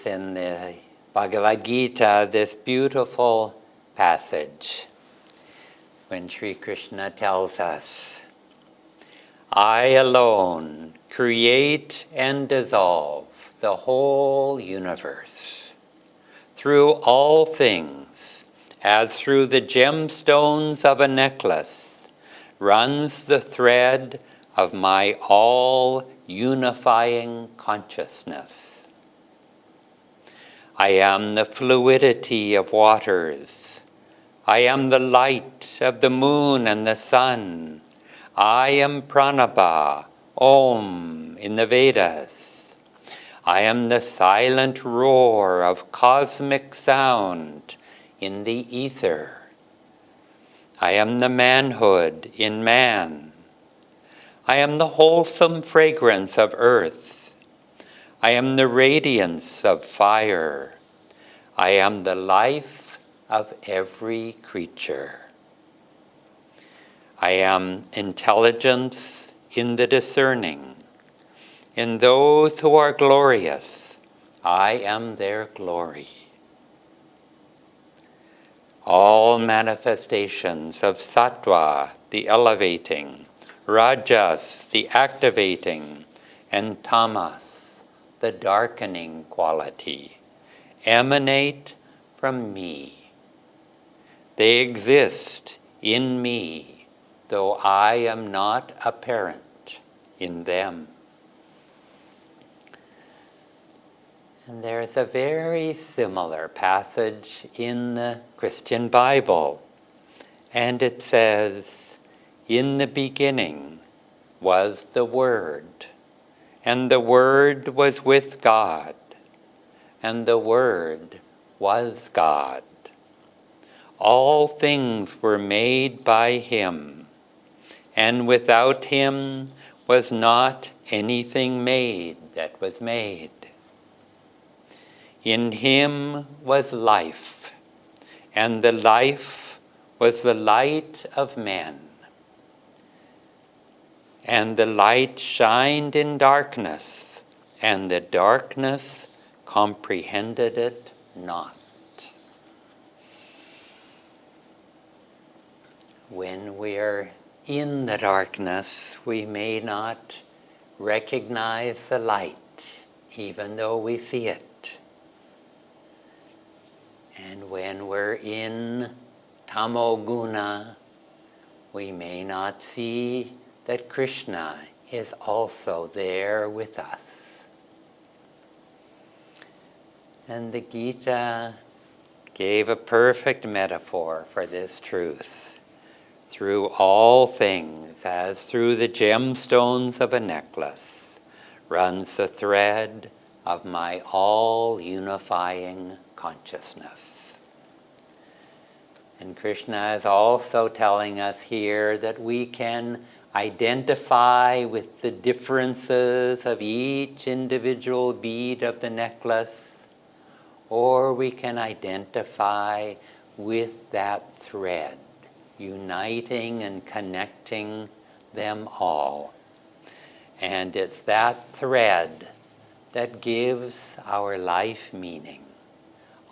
is in the Bhagavad Gita this beautiful passage when Sri Krishna tells us, I alone create and dissolve the whole universe. Through all things, as through the gemstones of a necklace, runs the thread of my all-unifying consciousness. I am the fluidity of waters. I am the light of the moon and the sun. I am Pranabha, Om in the Vedas. I am the silent roar of cosmic sound in the ether. I am the manhood in man. I am the wholesome fragrance of earth. I am the radiance of fire. I am the life of every creature. I am intelligence in the discerning. In those who are glorious, I am their glory. All manifestations of sattva, the elevating, rajas, the activating, and tamas, the darkening quality, emanate from me. They exist in me, though I am not apparent in them. And there's a very similar passage in the Christian Bible, and it says, in the beginning was the Word, and the Word was with God, and the Word was God. All things were made by Him, and without Him was not anything made that was made. In Him was life, and the life was the light of men. And the light shined in darkness, and the darkness comprehended it not. When we're in the darkness, we may not recognize the light, even though we see it. And when we're in tamoguna, we may not see that Krishna is also there with us. And the Gita gave a perfect metaphor for this truth. Through all things, as through the gemstones of a necklace, runs the thread of my all-unifying consciousness. And Krishna is also telling us here that we can identify with the differences of each individual bead of the necklace, or we can identify with that thread, uniting and connecting them all. And it's that thread that gives our life meaning.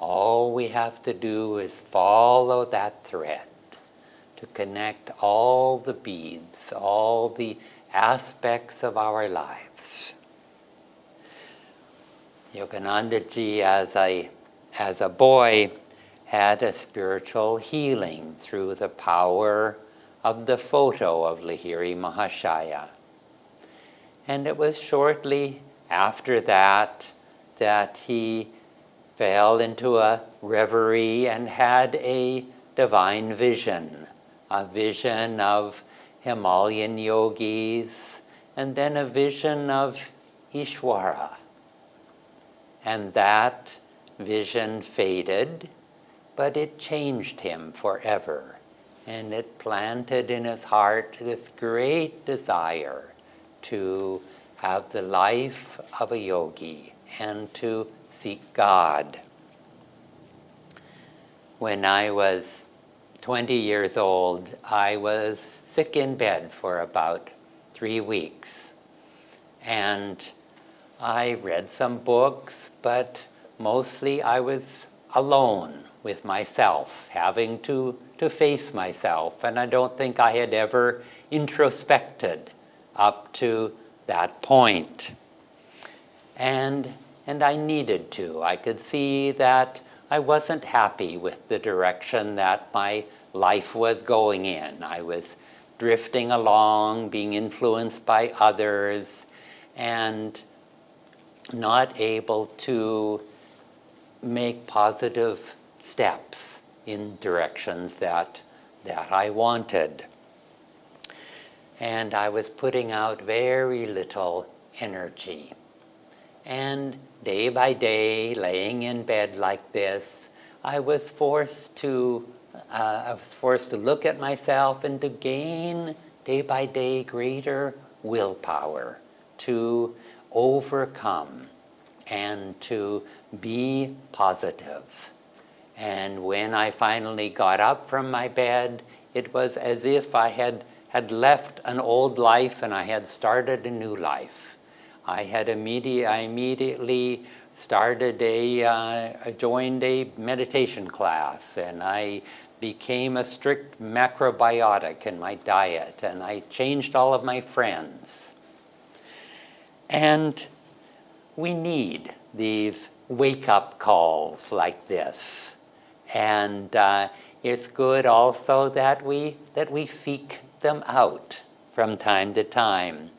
All we have to do is follow that thread to connect all the beads, all the aspects of our lives. Yogananda ji, as a boy, had a spiritual healing through the power of the photo of Lahiri Mahashaya. And it was shortly after that he fell into a reverie and had a divine vision, a vision of Himalayan yogis, and then a vision of Ishvara. And that vision faded, but it changed him forever. And it planted in his heart this great desire to have the life of a yogi and to seek God. When I was 20 years old, I was sick in bed for about 3 weeks. And I read some books, but mostly I was alone with myself, having to face myself, and I don't think I had ever introspected up to that point. And I needed to. I could see that I wasn't happy with the direction that my life was going in. I was drifting along, being influenced by others, and not able to make positive steps in directions that I wanted. And I was putting out very little energy. And day by day, laying in bed like this, I was forced to look at myself and to gain day by day greater willpower to overcome and to be positive. And when I finally got up from my bed, it was as if I had left an old life and I had started a new life. I immediately started I joined a meditation class, and I became a strict macrobiotic in my diet, and I changed all of my friends. And we need these wake-up calls like this. And it's good also that we seek them out from time to time.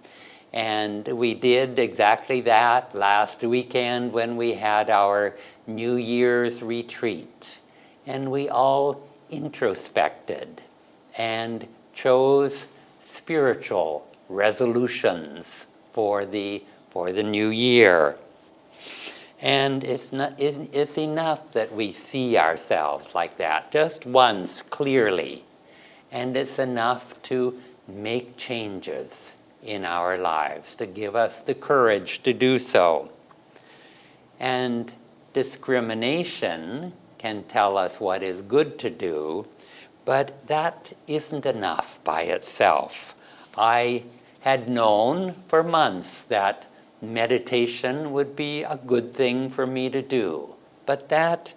And we did exactly that last weekend when we had our New Year's retreat. And we all introspected and chose spiritual resolutions for the new year. And it's enough that we see ourselves like that, just once clearly. And it's enough to make changes in our lives, to give us the courage to do so. And discrimination can tell us what is good to do, but that isn't enough by itself. I had known for months that meditation would be a good thing for me to do, but that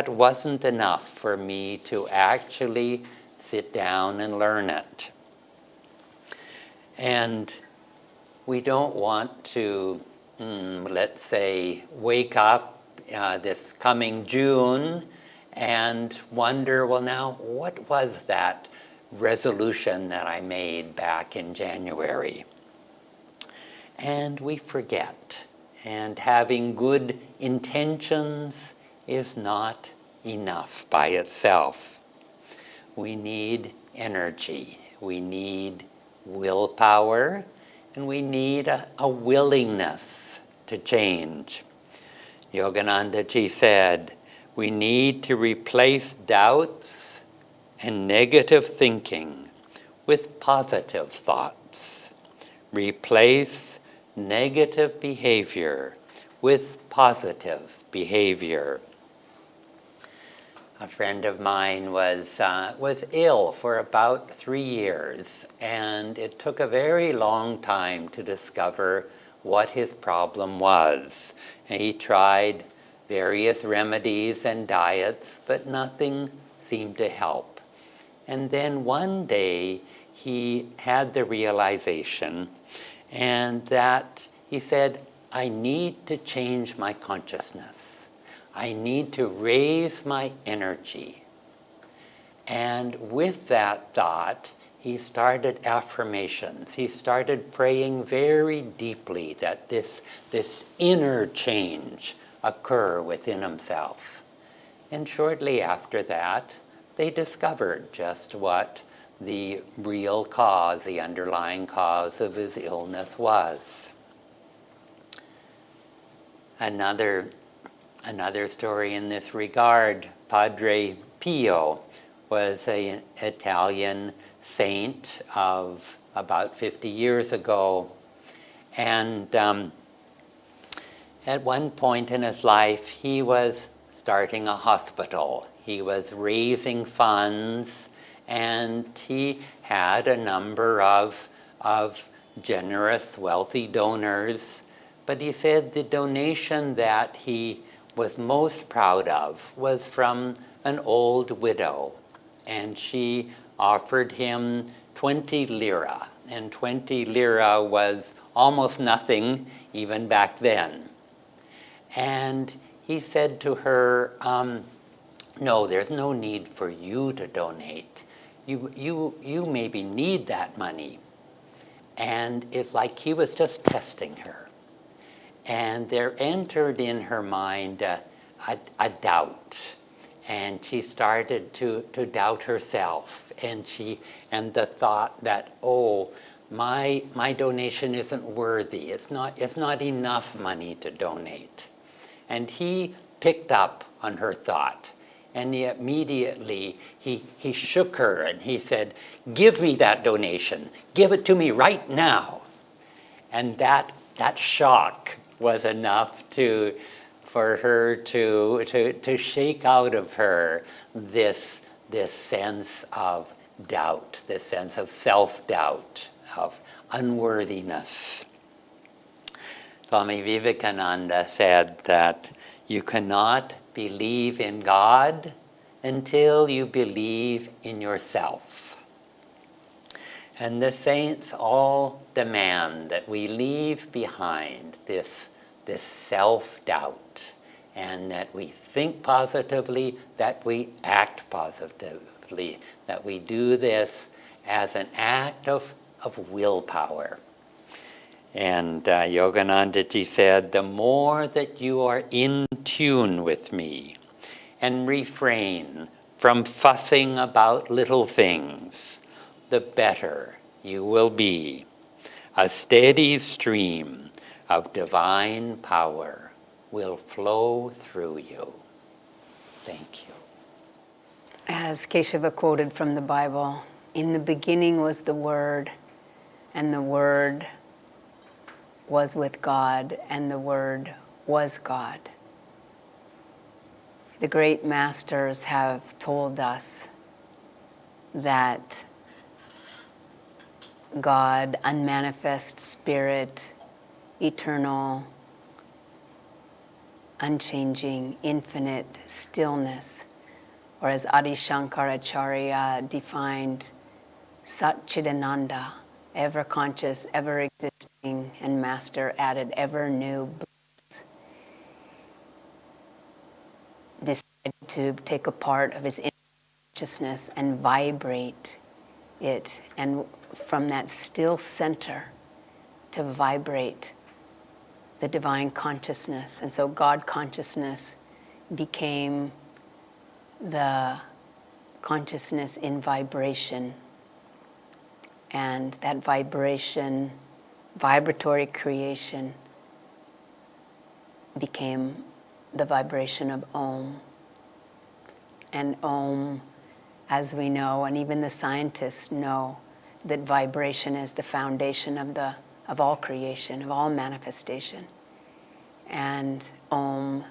wasn't enough for me to actually sit down and learn it. And we don't want to, let's say, wake up this coming June and wonder, well, now, what was that resolution that I made back in January? And we forget. And having good intentions is not enough by itself. We need energy. We need willpower, and we need a willingness to change. Yogananda ji said, we need to replace doubts and negative thinking with positive thoughts. Replace negative behavior with positive behavior. A friend of mine was ill for about 3 years, and it took a very long time to discover what his problem was. And he tried various remedies and diets, but nothing seemed to help. And then one day he had the realization, and that he said, I need to change my consciousness. I need to raise my energy. And with that thought, he started affirmations. He started praying very deeply that this inner change occur within himself. And shortly after that, they discovered just what the real cause, the underlying cause of his illness was. Another story in this regard, Padre Pio was an Italian saint of about 50 years ago. And at one point in his life, he was starting a hospital. He was raising funds, and he had a number of generous, wealthy donors. But he said the donation that he was most proud of was from an old widow, and she offered him 20 lira, and 20 lira was almost nothing even back then. And he said to her, no, there's no need for you to donate. You maybe need that money. And it's like he was just testing her. And there entered in her mind a doubt. And she started to doubt herself. And the thought that, oh, my donation isn't worthy. It's not enough money to donate. And he picked up on her thought. And he immediately, he shook her and he said, give me that donation. Give it to me right now. And that shock was enough for her to shake out of her this sense of doubt, this sense of self-doubt, of unworthiness. Swami Vivekananda said that you cannot believe in God until you believe in yourself. And the saints all demand that we leave behind this self-doubt, and that we think positively, that we act positively, that we do this as an act of willpower. And Yoganandaji said, the more that you are in tune with me and refrain from fussing about little things, the better you will be. A steady stream of divine power will flow through you. Thank you. As Keshava quoted from the Bible, in the beginning was the Word, and the Word was with God, and the Word was God. The great masters have told us that God, unmanifest spirit, eternal, unchanging, infinite stillness, or as Adi Shankaracharya defined, Satchidananda, ever conscious, ever existing, and master added ever new bliss, decided to take a part of his consciousness and vibrate it, and from that still center to vibrate the divine consciousness. And so God consciousness became the consciousness in vibration. And that vibration, vibratory creation, became the vibration of Om. And Om, as we know, and even the scientists know, that vibration is the foundation of all creation, of all manifestation. And Om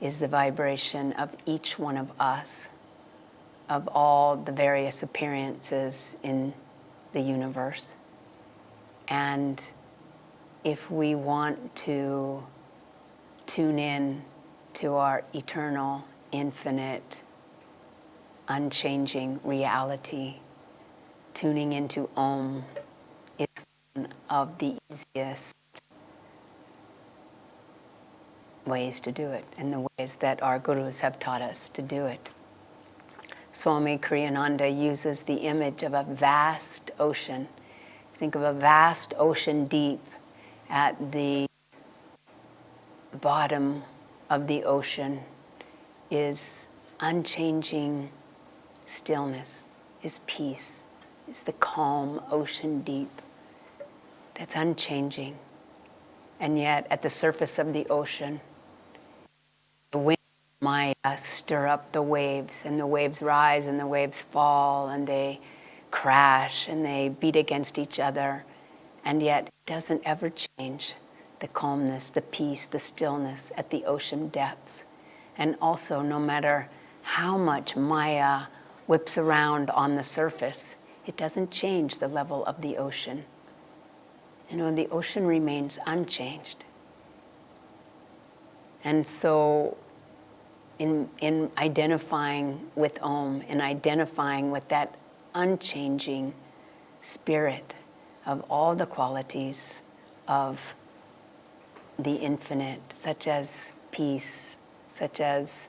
is the vibration of each one of us, of all the various appearances in the universe. And if we want to tune in to our eternal, infinite, unchanging reality, tuning into Om is one of the easiest ways to do it, and the ways that our gurus have taught us to do it. Swami Kriyananda uses the image of a vast ocean. Think of a vast ocean deep. At the bottom of the ocean is unchanging stillness, is peace, is the calm ocean deep that's unchanging. And yet at the surface of the ocean, the wind might stir up the waves, and the waves rise and the waves fall, and they crash and they beat against each other, and yet it doesn't ever change the calmness, the peace, the stillness at the ocean depths. And also, no matter how much Maya whips around on the surface, it doesn't change the level of the ocean. You know, the ocean remains unchanged. And so in identifying with Om, in identifying with that unchanging spirit of all the qualities of the infinite, such as peace, such as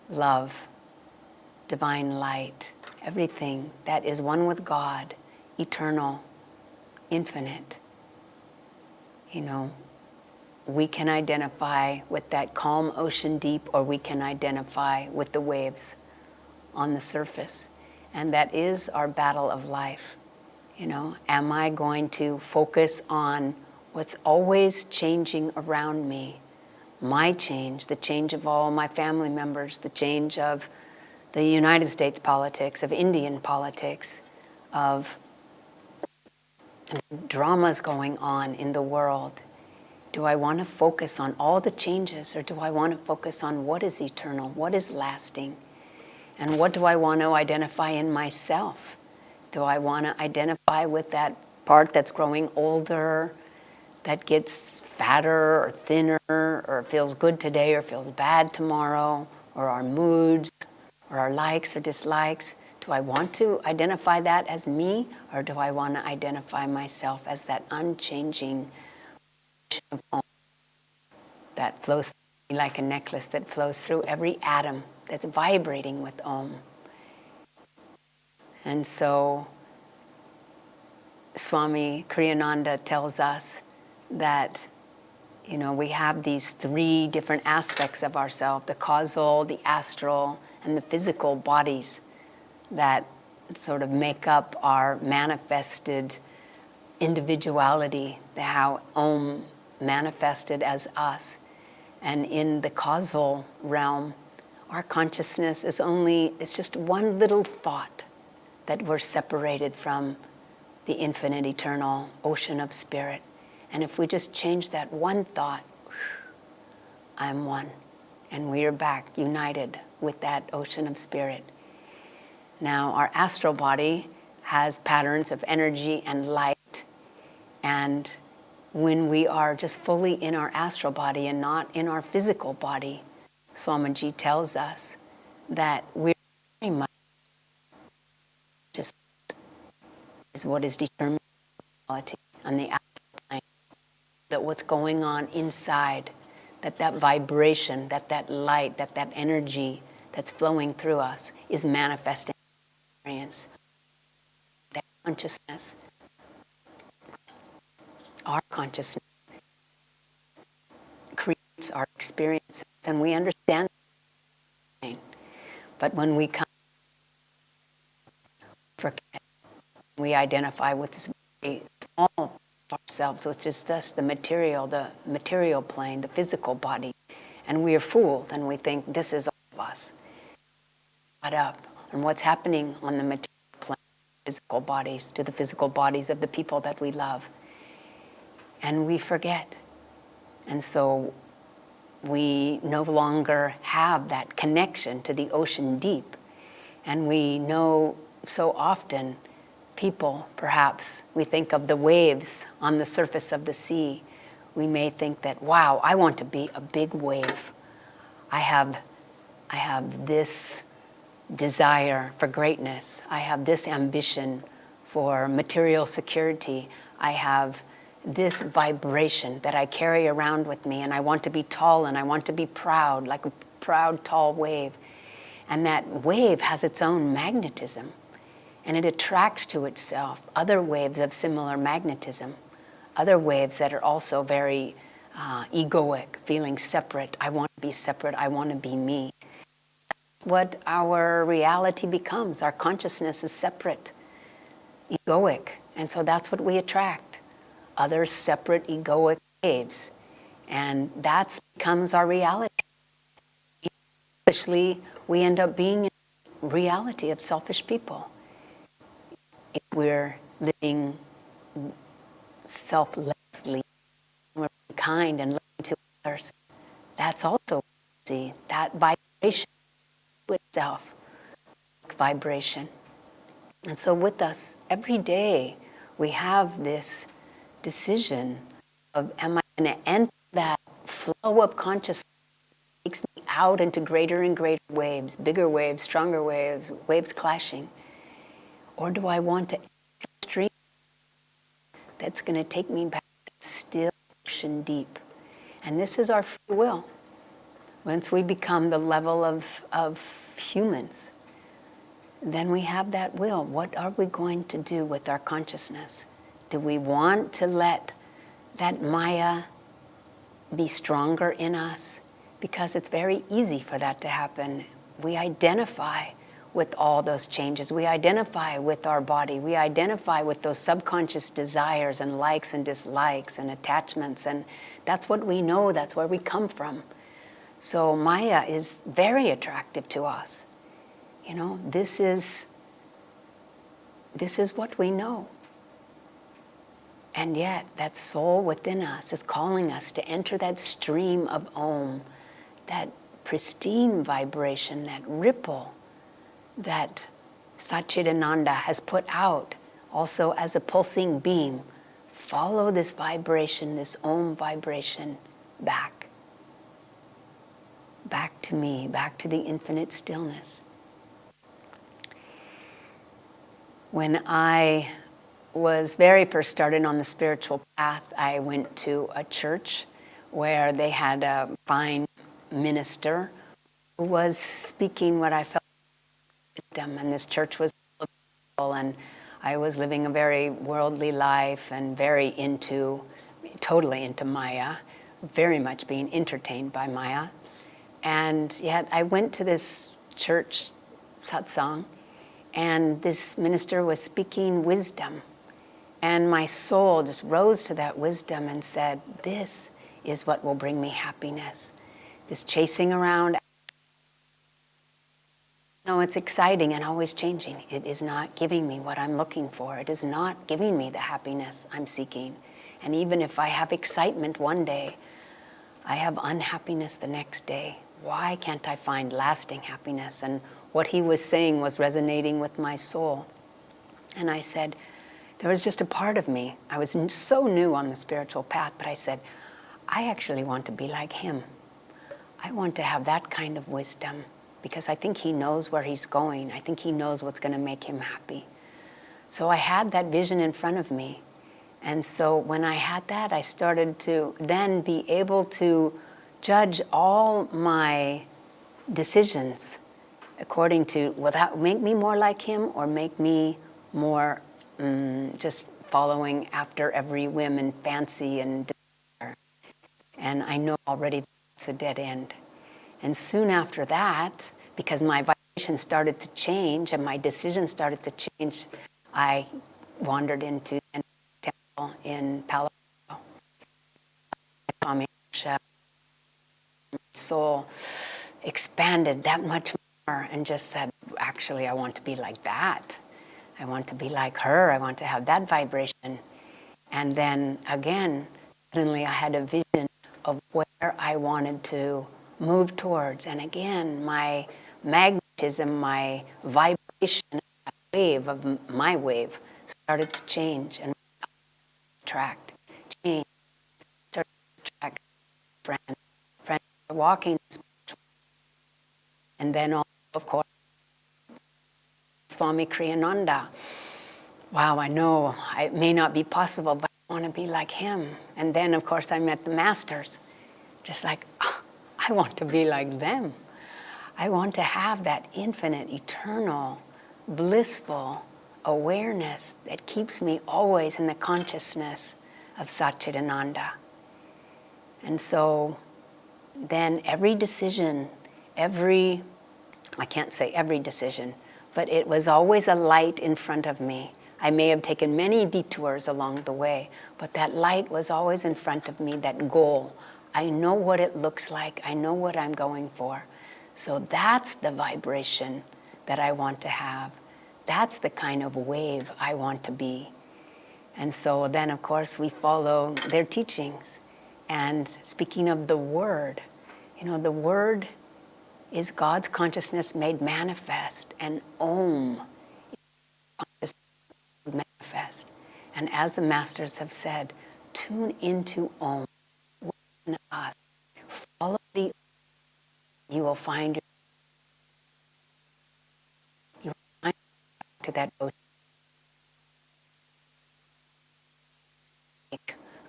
love, divine light, everything that is one with God, eternal, infinite. You know, we can identify with that calm ocean deep, or we can identify with the waves on the surface. And that is our battle of life. You know, am I going to focus on what's always changing around me? My change, the change of all my family members, the change of the United States politics, of Indian politics, of dramas going on in the world. Do I want to focus on all the changes, or do I want to focus on what is eternal, what is lasting? And what do I want to identify in myself? Do I want to identify with that part that's growing older, that gets fatter or thinner, or feels good today or feels bad tomorrow, or our moods, or our likes or dislikes? Do I want to identify that as me, or do I want to identify myself as that unchanging of Om that flows through me like a necklace, that flows through every atom, that's vibrating with Om? And so Swami Kriyananda tells us that, you know, we have these three different aspects of ourselves: the causal, the astral, and the physical bodies that sort of make up our manifested individuality, how Om manifested as us. And in the causal realm, our consciousness is it's just one little thought that we're separated from the infinite, eternal ocean of spirit. And if we just change that one thought, I'm one. And we are back united with that ocean of spirit. Now, our astral body has patterns of energy and light. And when we are just fully in our astral body and not in our physical body, Swamiji tells us that we're very much just is what is determined reality on the astral plane. That what's going on inside, that vibration, that light, that energy that's flowing through us is manifesting experience. That consciousness, our consciousness, creates our experiences, and we understand. But when we come, forget, we identify with this very small part of ourselves, which is thus the material plane, the physical body, and we are fooled, and we think this is all of us. Caught up on what's happening on the material plane, physical bodies, to the physical bodies of the people that we love, and we forget, and so we no longer have that connection to the ocean deep. And we know so often people, perhaps, we think of the waves on the surface of the sea. We may think that, wow, I want to be a big wave. I have this desire for greatness. I have this ambition for material security. I have this vibration that I carry around with me, and I want to be tall, and I want to be proud, like a proud, tall wave. And that wave has its own magnetism, and it attracts to itself other waves of similar magnetism, other waves that are also very egoic, feeling separate. I want to be separate, I want to be me. What our reality becomes, our consciousness is separate, egoic, and so that's what we attract. Other separate egoic waves, and that becomes our reality. Selfishly, we end up being in the reality of selfish people. If we're living selflessly, we're being kind and loving to others, that's also see that vibration itself, vibration. And so with us, every day, we have this decision of, am I going to enter that flow of consciousness takes me out into greater and greater waves, bigger waves, stronger waves, waves clashing? Or do I want to stream that's going to take me back to still ocean deep? And this is our free will. Once we become the level of humans, then we have that will. What are we going to do with our consciousness? Do we want to let that Maya be stronger in us? Because it's very easy for that to happen. We identify with all those changes. We identify with our body. We identify with those subconscious desires and likes and dislikes and attachments. And that's what we know. That's where we come from. So Maya is very attractive to us. You know, this is what we know. And yet, that soul within us is calling us to enter that stream of Om, that pristine vibration, that ripple that Satchidananda has put out also as a pulsing beam. Follow this vibration, this Om vibration back. Back to me, back to the infinite stillness. When I was very first started on the spiritual path, I went to a church where they had a fine minister who was speaking what I felt wisdom, and this church was full, and I was living a very worldly life and totally into Maya, very much being entertained by Maya. And yet I went to this church satsang, and this minister was speaking wisdom. And my soul just rose to that wisdom and said, this is what will bring me happiness. This chasing around, no, it's exciting and always changing. It is not giving me what I'm looking for. It is not giving me the happiness I'm seeking. And even if I have excitement one day, I have unhappiness the next day. Why can't I find lasting happiness? And what he was saying was resonating with my soul. And I said, there was just a part of me. I was so new on the spiritual path, but I said, I actually want to be like him. I want to have that kind of wisdom because I think he knows where he's going. I think he knows what's going to make him happy. So I had that vision in front of me. And so when I had that, I started to then be able to judge all my decisions according to, will that make me more like him or make me more just following after every whim and fancy and desire? And I know already that's a dead end. And soon after that, because my vibration started to change and my decisions started to change, I wandered into a temple in Palo Alto. My soul expanded that much more and just said, actually, I want to be like that. I want to be like her. I want to have that vibration. And then again, suddenly I had a vision of where I wanted to move towards. And again, my magnetism, my vibration, that wave of my wave started to change and attract, change, started to attract friends walking. And then also, of course, Swami Kriyananda. Wow, I know it may not be possible, but I want to be like him. And then, of course, I met the masters. Just like, oh, I want to be like them. I want to have that infinite, eternal, blissful awareness that keeps me always in the consciousness of Satchidananda. And so then every decision, I can't say every decision, but it was always a light in front of me. I may have taken many detours along the way, but that light was always in front of me, that goal. I know what it looks like. I know what I'm going for. So that's the vibration that I want to have. That's the kind of wave I want to be. And so then, of course, we follow their teachings. And speaking of the Word, the Word is God's consciousness made manifest, and Om is consciousness manifest. And as the masters have said, tune into Om within us. Follow the you will find to that ocean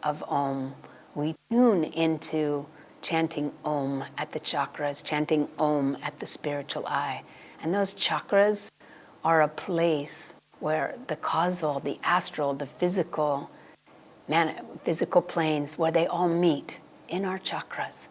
of Om. We tune into chanting Om at the chakras, chanting Om at the spiritual eye. And those chakras are a place where the causal, the astral, the physical planes, where they all meet in our chakras.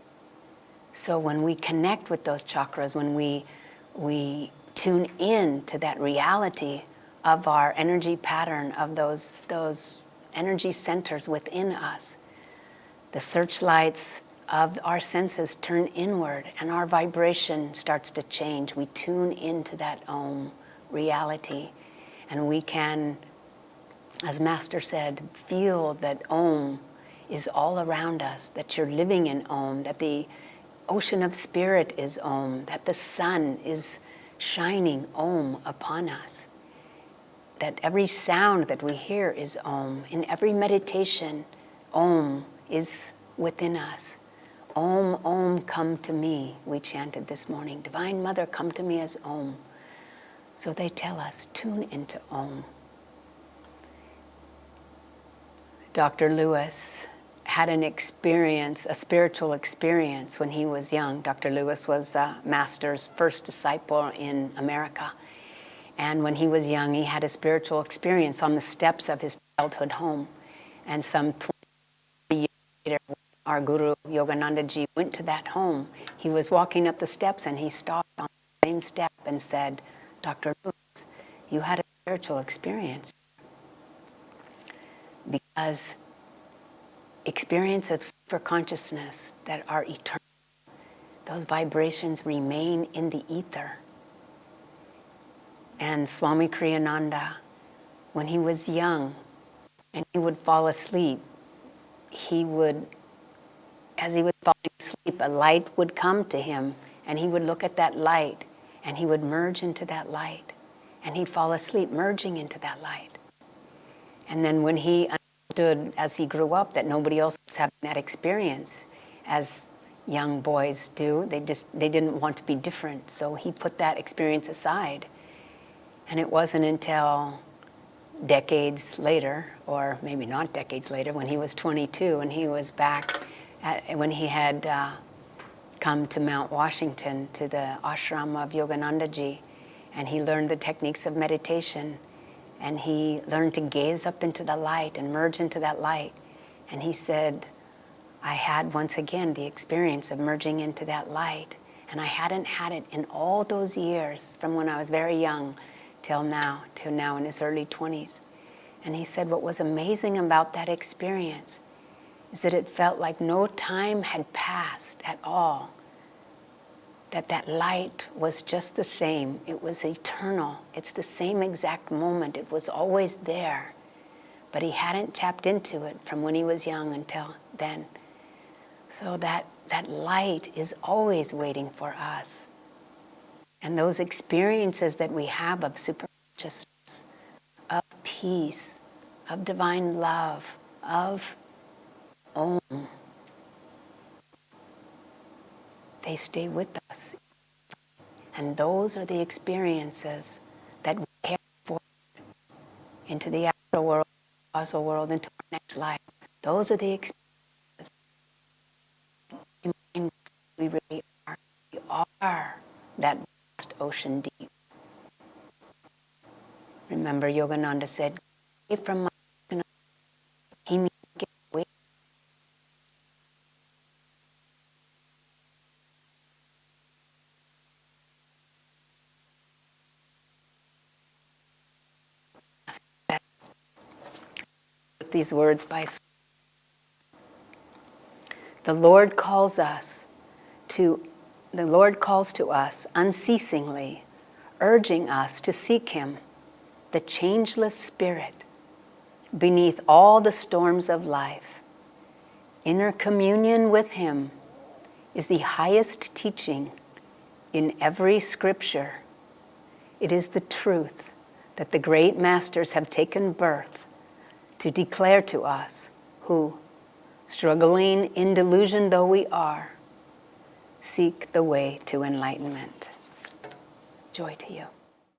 So when we connect with those chakras, when we tune in to that reality of our energy pattern, of those energy centers within us, the searchlights of our senses turn inward and our vibration starts to change. We tune into that Om reality, and we can, as Master said, feel that Om is all around us, that you're living in Om, that the ocean of spirit is Om, that the sun is shining Om upon us, that every sound that we hear is Om. In every meditation, Om is within us. Om, Om, come to me, we chanted this morning. Divine Mother, come to me as Om. So they tell us, tune into Om. Dr. Lewis had an experience, a spiritual experience when he was young. Dr. Lewis was Master's first disciple in America. And when he was young, he had a spiritual experience on the steps of his childhood home. And some 20 years later, our Guru, Yogananda ji, went to that home. He was walking up the steps and he stopped on the same step and said, Dr. Lewis, you had a spiritual experience. Because experience of super consciousness that are eternal, those vibrations remain in the ether. And Swami Kriyananda, when he was young and he would fall asleep, as he was falling asleep, a light would come to him and he would look at that light and he would merge into that light. And he'd fall asleep merging into that light. And then when he understood as he grew up that nobody else was having that experience, as young boys do, they didn't want to be different. So he put that experience aside. And it wasn't until decades later, or maybe not decades later, when he was 22 and he was back, when he had come to Mount Washington, to the ashram of Yogananda ji, and he learned the techniques of meditation, and he learned to gaze up into the light and merge into that light. And he said, I had once again the experience of merging into that light, and I hadn't had it in all those years, from when I was very young till now in his early 20s. And he said what was amazing about that experience is that it felt like no time had passed at all. That light was just the same. It was eternal. It's the same exact moment. It was always there. But he hadn't tapped into it from when he was young until then. So that light is always waiting for us. And those experiences that we have of superconsciousness, of peace, of divine love, of Om, they stay with us. And those are the experiences that we carry forward into the astral world, causal world, into our next life. Those are the experiences we really are. We are that vast ocean deep. Remember, Yogananda said, "Away from my ocean, he means get away." These words by the Lord calls to us unceasingly, urging us to seek him, the changeless spirit, beneath all the storms of life. Inner communion with him is the highest teaching in every scripture. It is the truth that the great masters have taken birth to declare to us, who, struggling in delusion though we are, seek the way to enlightenment. Joy to you.